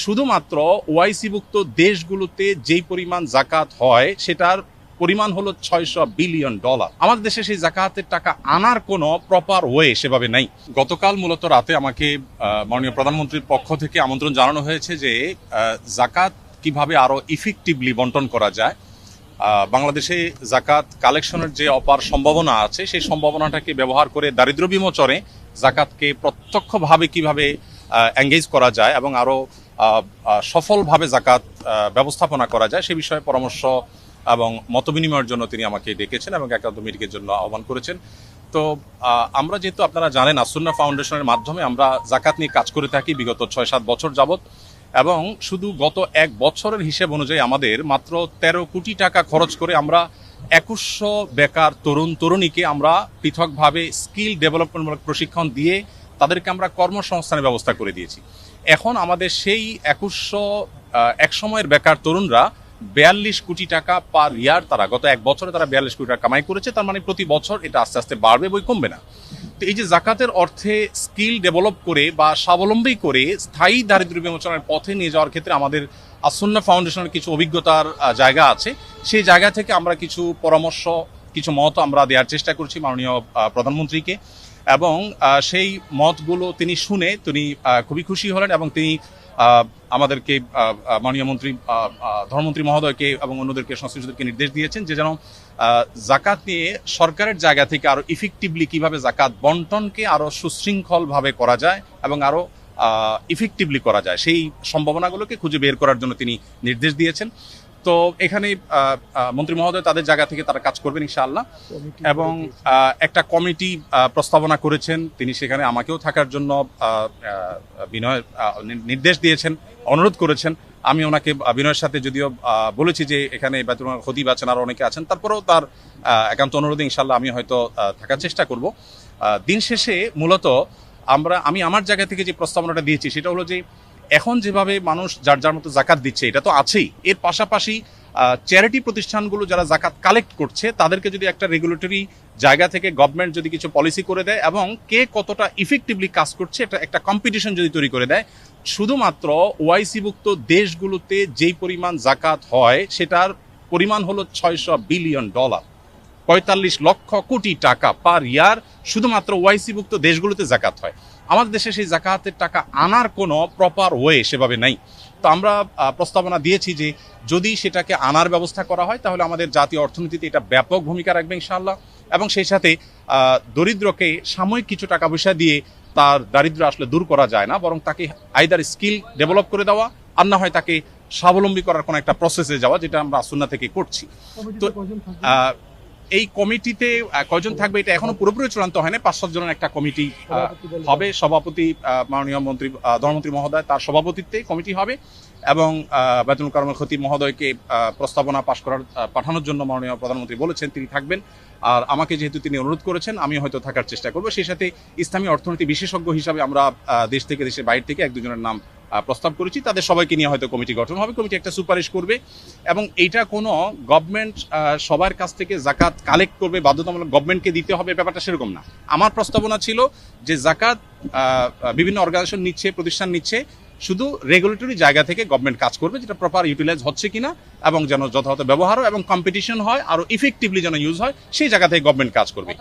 শুধুমাত্র ওআইসিভুক্ত দেশগুলোতে যেই পরিমাণ জাকাত হয় সেটার পরিমাণ হলো $600 বিলিয়ন। আমাদের দেশে সেই জাকাতের টাকা আনার কোনো প্রপার ওয়ে সেভাবে নাই। গতকাল মূলত রাতে আমাকে মাননীয় প্রধানমন্ত্রীর পক্ষ থেকে আমন্ত্রণ জানানো হয়েছে যে জাকাত কিভাবে আরো ইফেক্টিভলি বন্টন করা যায়। বাংলাদেশে জাকাত কালেকশনের যে অপার সম্ভাবনা আছে সেই সম্ভাবনাটাকে ব্যবহার করে দারিদ্র বিমোচনে জাকাতকে প্রত্যক্ষভাবে কিভাবে এঙ্গেজ করা যায় এবং আরো সফলভাবে জাকাত ব্যবস্থাপনা করা যায় সে বিষয়ে পরামর্শ এবং মতবিনিময়ের জন্য তিনি আমাকে ডেকেছেন এবং একান্ত মিটিংয়ের জন্য আহ্বান করেছেন। তো আমরা যেহেতু আপনারা জানেন আসুন্না ফাউন্ডেশনের মাধ্যমে আমরা জাকাত নিয়ে কাজ করে থাকি বিগত 6-7 বছর যাবত, এবং শুধু গত 1 বছরের হিসেব অনুযায়ী আমাদের মাত্র 13 কোটি টাকা খরচ করে আমরা 2100 বেকার তরুণ তরুণীকে আমরা পৃথকভাবে স্কিল ডেভেলপমেন্টমূলক প্রশিক্ষণ দিয়ে তাদেরকে আমরা কর্মসংস্থানের ব্যবস্থা করে দিয়েছি। এখন আমাদের সেই 2100 একসময়ের বেকার তরুণরা 42 কোটি টাকা পার ইয়ার, তারা গত 1 বছরে তারা 42 কোটি টাকা কামাই করেছে। তার মানে প্রতি বছর এটা আস্তে আস্তে বাড়বে, বই কমবে না। তো এই যে জাকাতের অর্থে স্কিল ডেভেলপ করে বা স্বাবলম্বী করে স্থায়ী দারিদ্র্য বিমোচনের পথে নিয়ে যাওয়ার ক্ষেত্রে আমাদের আসুন্না ফাউন্ডেশনের কিছু অভিজ্ঞতার জায়গা আছে। সেই জায়গা থেকে আমরা কিছু পরামর্শ, কিছু মত আমরা দেওয়ার চেষ্টা করছি মাননীয় প্রধানমন্ত্রীকে, এবং সেই মতগুলো তিনি শুনে তিনি খুবই খুশি হলেন এবং তিনি আমাদেরকে মাননীয় মন্ত্রী ধর্মমন্ত্রী মহোদয়কে এবং অন্যদেরকে সংশ্লিষ্টদেরকে নির্দেশ দিয়েছেন যে যেন জাকাত নিয়ে সরকারের জায়গা থেকে আরো ইফেক্টিভলি কিভাবে জাকাত বন্টনকে আরো সুশৃঙ্খলভাবে করা যায় এবং আরো ইফেক্টিভলি করা যায় সেই সম্ভাবনাগুলোকে খুঁজে বের করার জন্য তিনি নির্দেশ দিয়েছেন। তো এখানে মন্ত্রী মহোদয় তাদের জায়গা থেকে তারা কাজ করবেন ইনশাআল্লাহ, এবং একটা কমিটি প্রস্তাবনা করেছেন। তিনি সেখানে আমাকেও থাকার জন্য নির্দেশ দিয়েছেন, অনুরোধ করেছেন। আমি ওনাকে বিনয়ের সাথে যদিও বলেছি যে এখানে বেতুল খতিব আছেন, আরো অনেকে আছেন, তারপরেও তার একান্ত অনুরোধে ইনশাআল্লাহ আমি হয়তো থাকার চেষ্টা করব। দিন শেষে মূলত আমি আমার জায়গা থেকে যে প্রস্তাবনাটা দিয়েছি সেটা হলো যে এখন যেভাবে মানুষ যার যার মতো জাকাত দিচ্ছে এটা তো আছেই, এর পাশাপাশি চ্যারিটি প্রতিষ্ঠানগুলো যারা জাকাত কালেক্ট করছে তাদেরকে যদি একটা রেগুলেটরি জায়গা থেকে গভর্নমেন্ট যদি কিছু পলিসি করে দেয় এবং কে কতটা ইফেক্টিভলি কাজ করছে এটা একটা কম্পিটিশন যদি তৈরি করে দেয়, শুধুমাত্র ওআইসিভুক্ত দেশগুলোতে যেই পরিমাণ জাকাত হয় সেটার পরিমাণ হলো $600 বিলিয়ন, 45 লক্ষ কোটি টাকা পার ইয়ার শুধুমাত্র ওআইসিভুক্ত দেশগুলোতে জাকাত হয়। আমাদের দেশে সেই জাকাতের টাকা আনার কোনো প্রপার ওয়ে সেভাবে নাই। তো আমরা প্রস্তাবনা দিয়েছি যে যদি সেটাকে আনার ব্যবস্থা করা হয় তাহলে আমাদের জাতীয় অর্থনীতিতে এটা ব্যাপক ভূমিকা রাখবে ইনশাআল্লাহ, এবং সেই সাথে দরিদ্রকে সাময়িক কিছু টাকা পয়সা দিয়ে তার দারিদ্র্য আসলে দূর করা যায় না, বরং তাকে আইদার স্কিল ডেভেলপ করে দেওয়া আর না হয় তাকে স্বাবলম্বী করার কোনো একটা প্রসেসে যাওয়া, যেটা আমরা আসুন্না থেকে করছি। তো এই কমিটিতে কয়জন থাকবে এটা এখনো পুরোপুরি চূড়ান্ত হয় না। 5-7 জনের একটা কমিটি হবে। সভাপতি মাননীয় মন্ত্রী ধর্মমন্ত্রী মহোদয়, তার সভাপতিত্বে কমিটি হবে, এবং বেতুল কারমুল খতিব মহোদয়কে প্রস্তাবনা পাঠানোর জন্য মাননীয় প্রধানমন্ত্রী বলেছেন তিনি থাকবেন। আর আমাকে যেহেতু তিনি অনুরোধ করেছেন আমি হয়তো থাকার চেষ্টা করবো। সেই সাথে ইসলামী অর্থনীতি বিশেষজ্ঞ হিসাবে আমরা দেশ থেকে দেশের বাইরে থেকে 1-2 জনের নাম প্রস্তাব করেছি। তাদের সবাইকে নিয়ে হয়তো কমিটি গঠন হবে, কমিটি একটা সুপারিশ করবে, এবং এইটা কোনো গভর্নমেন্ট সবার কাছ থেকে জাকাত কালেক্ট করবে বাধ্যতামূলক গভর্নমেন্টকে দিতে হবে ব্যাপারটা সেরকম না। আমার প্রস্তাবনা ছিল যে জাকাত বিভিন্ন অর্গানাইজেশন নিচ্ছে, প্রতিষ্ঠান নিচ্ছে, শুধু রেগুলেটরি জায়গা থেকে গভর্নমেন্ট কাজ করবে, যেটা প্রপার ইউটিলাইজ হচ্ছে কিনা এবং যেন যথাযথ ব্যবহার এবং কম্পিটিশন হয় আরো ইফেক্টিভলি যেন ইউজ হয় সেই জায়গা থেকে গভর্নমেন্ট কাজ করবে।